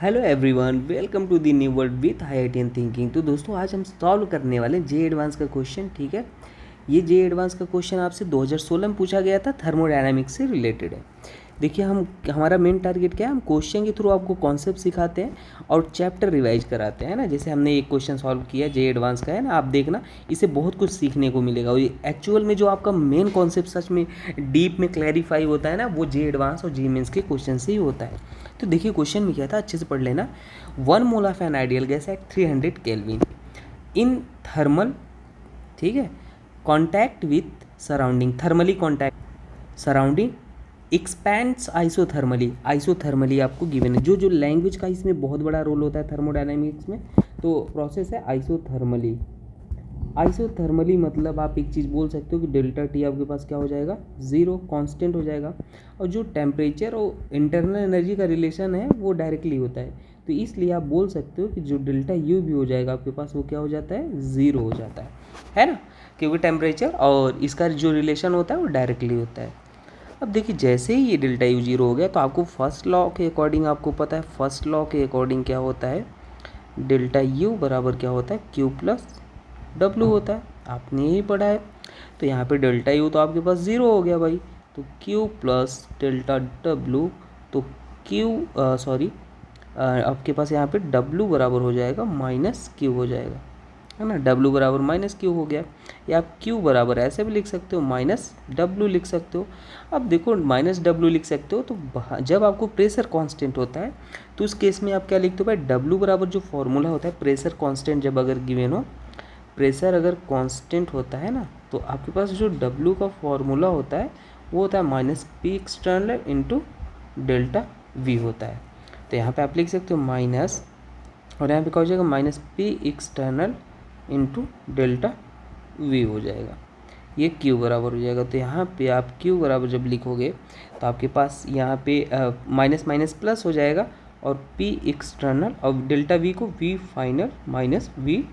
Hello everyone, welcome to the new world with IITian thinking. तो दोस्तों आज हम सॉल्व करने वाले हैं जे एडवांस का क्वेश्चन। ठीक है, ये जे एडवांस का क्वेश्चन आपसे 2016 में पूछा गया था, थर्मोडायनामिक्स से रिलेटेड है। देखिए हमारा मेन टारगेट क्या है, हम क्वेश्चन के थ्रू आपको कॉन्सेप्ट सिखाते हैं और चैप्टर रिवाइज कराते हैं ना। जैसे हमने एक क्वेश्चन सॉल्व किया जे एडवांस का है ना, आप देखना इससे बहुत कुछ सीखने को मिलेगा। और एक्चुअल में जो आपका मेन कॉन्सेप्ट सच में डीप में क्लैरिफाई होता है ना, वो जे एडवांस और जे मेंस के क्वेश्चन से ही होता है। तो देखिए क्वेश्चन में क्या था, अच्छे से पढ़ लेना। 1 mole of an ideal gas at 300 kelvin in thermal, ठीक है, contact with surrounding, thermally contact surrounding expands isothermally आपको गिवन है। जो लैंग्वेज का इसमें बहुत बड़ा रोल होता है थर्मोडायनामिक्स में, तो प्रोसेस है आइसोथर्मली मतलब आप एक चीज़ बोल सकते हो कि डेल्टा टी आपके पास क्या हो जाएगा, ज़ीरो कांस्टेंट हो जाएगा। और जो टेम्परेचर और इंटरनल एनर्जी का रिलेशन है वो डायरेक्टली होता है, तो इसलिए आप बोल सकते हो कि जो डेल्टा यू भी हो जाएगा आपके पास, वो क्या हो जाता है, ज़ीरो हो जाता है ना, क्योंकि टेम्परेचर और इसका जो रिलेशन होता है वो डायरेक्टली होता है। अब देखिए जैसे ही ये डेल्टा यू जीरो हो गया, तो आपको फर्स्ट लॉ के अकॉर्डिंग आपको पता है, फर्स्ट लॉ के अकॉर्डिंग क्या होता है, डेल्टा यू बराबर क्या होता है, क्यू प्लस डब्लू होता है, आपने यही पढ़ा है। तो यहाँ पे डेल्टा यू तो आपके पास ज़ीरो हो गया भाई, तो क्यू प्लस डेल्टा डब्लू, तो आपके पास यहाँ पे डब्लू बराबर हो जाएगा माइनस क्यू हो जाएगा, है ना। डब्लू बराबर माइनस क्यू हो गया, या आप क्यू बराबर ऐसे भी लिख सकते हो, माइनस डब्लू लिख सकते हो। अब देखो माइनस डब्लू लिख सकते हो, तो जब आपको प्रेशर कांस्टेंट होता है तो उस केस में आप क्या लिखते हो भाई, डब्लू बराबर जो फॉर्मूला होता है प्रेशर कांस्टेंट जब अगर गिवन हो, प्रेशर अगर कांस्टेंट होता है ना, तो आपके पास जो डब्लू का फॉर्मूला होता है वो होता है minus P external into delta we होता है। तो यहाँ पे आप लिख सकते हो माइनस, और यहाँ पे क्या हो जाएगा, minus P external into delta we हो जाएगा, ये क्यू बराबर हो जाएगा। तो यहाँ पे आप क्यू बराबर जब लिखोगे तो आपके पास यहाँ पे माइनस माइनस प्लस हो जाएगा, और पी एक्सटर्नल और डेल्टा वी को V final minus V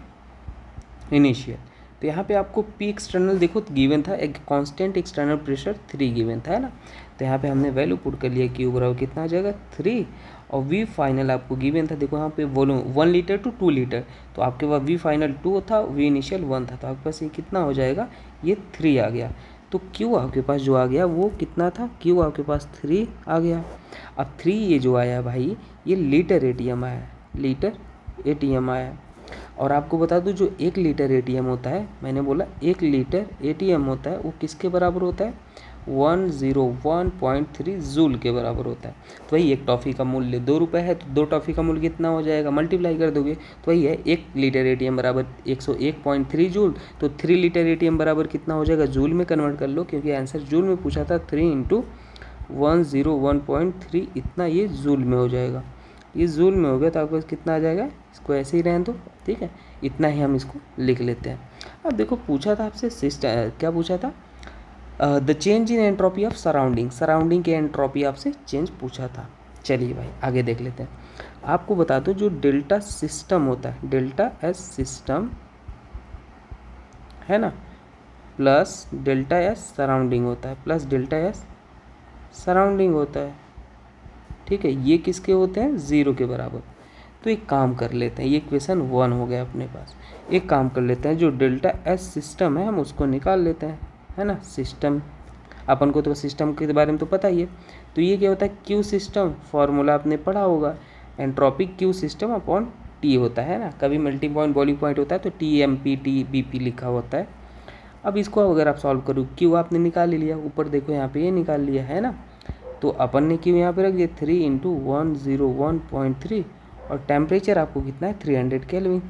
initial. तो यहाँ पे आपको पी एक्सटर्नल देखो गिवन था, एक कांस्टेंट एक्सटर्नल प्रेशर 3 गिवन था, है ना। तो यहाँ पे हमने वैल्यू पुट कर लिया, क्यू बराबर कितना आ जाएगा 3, और वी फाइनल आपको गिवन था, देखो यहाँ पे वॉल्यूम 1 लीटर टू 2 लीटर, तो आपके पास वी फाइनल 2 था, वी इनिशियल 1 था, तो आपके पास ये कितना हो जाएगा, ये 3 आ गया। तो क्यू आपके पास जो आ गया वो कितना था, क्यू आपके पास 3 आ गया। अब 3 ये जो आया भाई, ये लीटर एटीएम आया, लीटर एटीएम आया। और आपको बता दूं, जो 1 लीटर एटीएम होता है, मैंने बोला 1 लीटर एटीएम होता है, वो किसके बराबर होता है, 101.3 जूल के बराबर होता है। तो वही एक टॉफ़ी का मूल्य 2 रुपये है, तो 2 टॉफ़ी का मूल्य कितना हो जाएगा, मल्टीप्लाई कर दोगे तो वही है 1 लीटर एटीएम बराबर 101.3 जूल। तो 3 लीटर एटीएम बराबर कितना हो जाएगा, जूल में कन्वर्ट कर लो, क्योंकि आंसर जूल में पूछा था। 3 इंटू 101.3, इतना ये जूल में हो जाएगा। ये जूल में हो गया तो आपके पास कितना आ जाएगा, इसको ऐसे ही रहने दो, ठीक है, इतना ही हम इसको लिख लेते हैं। अब देखो पूछा था आपसे सिस्टम, क्या पूछा था, the change in entropy of surrounding के एंट्रोपी आपसे चेंज पूछा था। चलिए भाई आगे देख लेते हैं। आपको बता दो, जो डेल्टा सिस्टम होता है, डेल्टा एस सिस्टम है ना, प्लस डेल्टा एस सराउंडिंग होता है, प्लस डेल्टा एस सराउंडिंग होता है, ठीक है, ये किसके होते हैं, ज़ीरो के बराबर। तो एक काम कर लेते हैं, ये इक्वेशन 1 हो गया अपने पास। एक काम कर लेते हैं, जो डेल्टा एस सिस्टम है हम उसको निकाल लेते हैं, है ना। सिस्टम, अपन को तो सिस्टम के बारे में तो पता ही है। तो ये क्या होता है, क्यू सिस्टम, फॉर्मूला आपने पढ़ा होगा, entropic Q system upon T होता है ना, कभी मल्टी पॉइंट बॉइलिंग पॉइंट होता है तो TMP TBP लिखा होता है। अब इसको अगर आप सॉल्व करो, क्यू आपने निकाल लिया, ऊपर देखो यहाँ पे ये निकाल लिया है ना, तो अपन ने क्यू यहाँ पे रख दिया 3 इंटू 101.3, और टेम्परेचर आपको कितना है, 300 केल्विन।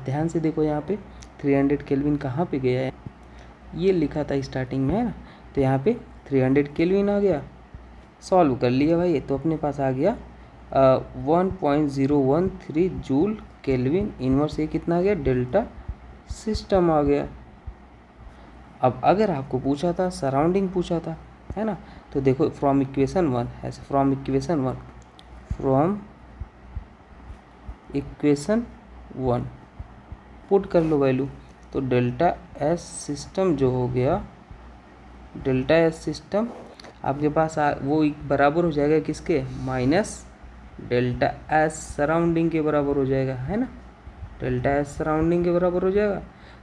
ध्यान से देखो यहाँ पे 300 केल्विन कहाँ पे गया है, ये लिखा था स्टार्टिंग में, है ना। तो यहाँ पे 300 केल्विन आ गया, सॉल्व कर लिया भाई, तो अपने पास आ गया 1.013 जूल केल्विन इनवर्स, ये कितना आ गया, डेल्टा सिस्टम आ गया। अब अगर आपको पूछा था सराउंडिंग पूछा था, है ना, तो देखो फ्रॉम इक्वेशन 1 ऐसे, फ्रॉम इक्वेशन 1 पुट कर लो वैल्यू, तो डेल्टा एस सिस्टम जो हो गया, डेल्टा एस सिस्टम आपके पास वो बराबर हो जाएगा किसके, माइनस डेल्टा एस सराउंडिंग के बराबर हो जाएगा, है ना, डेल्टा एस सराउंडिंग के बराबर हो जाएगा।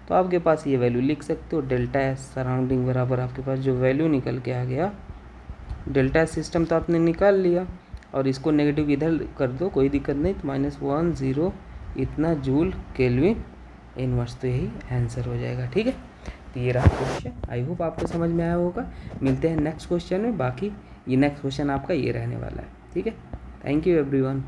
तो आपके पास ये वैल्यू लिख सकते हो, डेल्टा एस सराउंडिंग बराबर आपके पास जो वैल्यू निकल के आ गया, डेल्टा एस सिस्टम तो आपने निकाल लिया और इसको नेगेटिव इधर कर दो, कोई दिक्कत नहीं, तो -10 इतना जूल केल्विन इनवर्स, तो यही आंसर हो जाएगा। ठीक है, तो ये रहा क्वेश्चन। आई होप आपको समझ में आया होगा। मिलते हैं नेक्स्ट क्वेश्चन में। बाकी ये नेक्स्ट क्वेश्चन आपका ये रहने वाला है। ठीक है, थैंक यू एवरीवन।